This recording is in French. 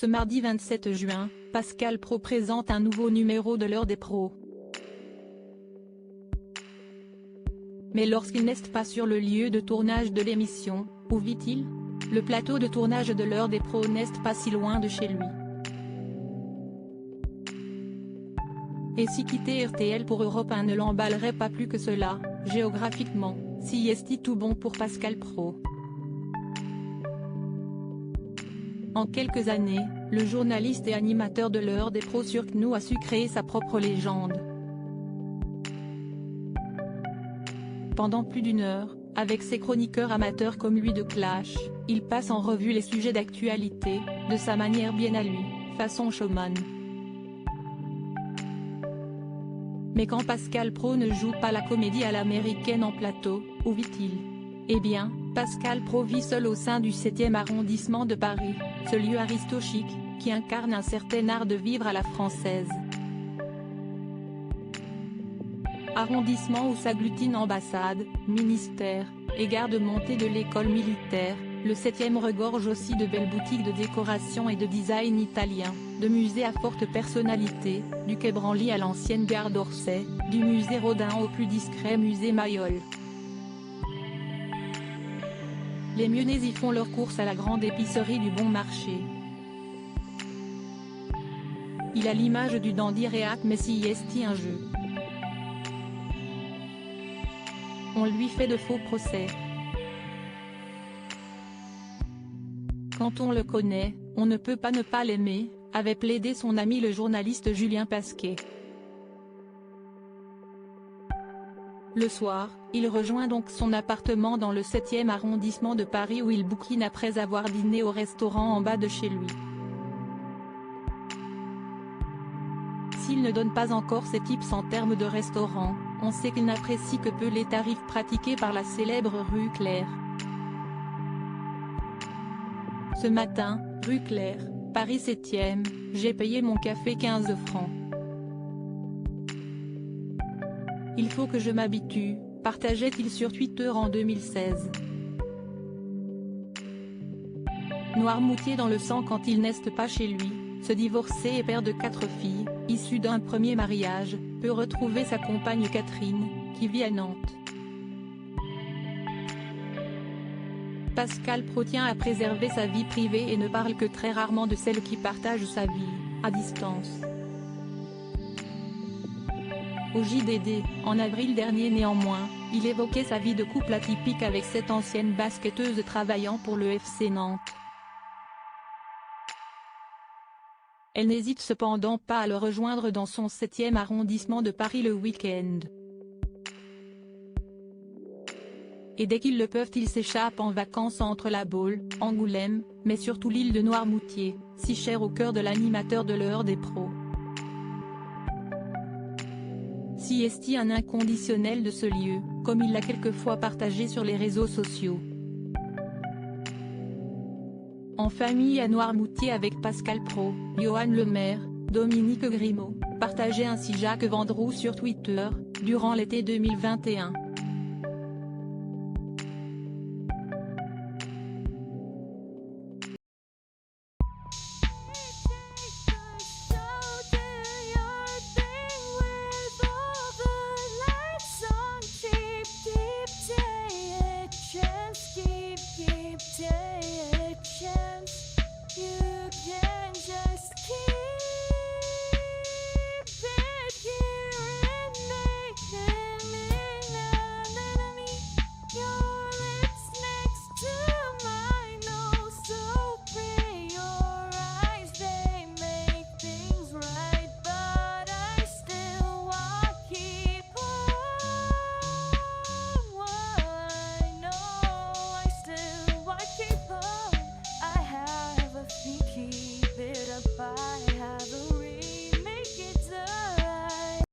Ce mardi 27 juin, Pascal Praud présente un nouveau numéro de l'heure des pros. Mais lorsqu'il n'est pas sur le lieu de tournage de l'émission, où vit-il? Le plateau de tournage de l'heure des pros n'est pas si loin de chez lui. Et si quitter RTL pour Europe 1 ne l'emballerait pas plus que cela, géographiquement, si est-il tout bon pour Pascal Praud? En quelques années, le journaliste et animateur de l'heure des pros sur CNU a su créer sa propre légende. Pendant plus d'une heure, avec ses chroniqueurs amateurs comme lui de Clash, il passe en revue les sujets d'actualité, de sa manière bien à lui, façon showman. Mais quand Pascal Praud ne joue pas la comédie à l'américaine en plateau, où vit-il? Eh bien, Pascal Praud vit seul au sein du 7e arrondissement de Paris, ce lieu aristo-chic, qui incarne un certain art de vivre à la française. Arrondissement où s'agglutinent ambassades, ministères, et garde-montée de l'école militaire, le 7e regorge aussi de belles boutiques de décoration et de design italien, de musées à forte personnalité, du quai Branly à l'ancienne gare d'Orsay, du musée Rodin au plus discret musée Mayol. Les Mionnais y font leur course à la grande épicerie du Bon Marché. Il a l'image du dandy réac mais si est un jeu. On lui fait de faux procès. Quand on le connaît, on ne peut pas ne pas l'aimer, avait plaidé son ami le journaliste Julien Pasquet. Le soir, il rejoint donc son appartement dans le 7e arrondissement de Paris où il bouquine après avoir dîné au restaurant en bas de chez lui. S'il ne donne pas encore ses tips en termes de restaurant, on sait qu'il n'apprécie que peu les tarifs pratiqués par la célèbre rue Claire. Ce matin, rue Claire, Paris 7e, j'ai payé mon café 15 francs. Il faut que je m'habitue, partageait-il sur Twitter en 2016. Noirmoutier dans le sang quand il n'est pas chez lui, ce divorcé et père de 4 filles, issu d'un premier mariage, peut retrouver sa compagne Catherine, qui vit à Nantes. Pascal Praud tient à préserver sa vie privée et ne parle que très rarement de celle qui partage sa vie, à distance. Au JDD, en avril dernier néanmoins, il évoquait sa vie de couple atypique avec cette ancienne basketteuse travaillant pour le FC Nantes. Elle n'hésite cependant pas à le rejoindre dans son 7e arrondissement de Paris le week-end. Et dès qu'ils le peuvent ils s'échappent en vacances entre La Baule, Angoulême, mais surtout l'île de Noirmoutier, si chère au cœur de l'animateur de l'heure des pros. Si est un inconditionnel de ce lieu, comme il l'a quelquefois partagé sur les réseaux sociaux. En famille à Noirmoutier avec Pascal Praud, Johan Lemaire, Dominique Grimaud, partageait ainsi Jacques Vendroux sur Twitter, durant l'été 2021.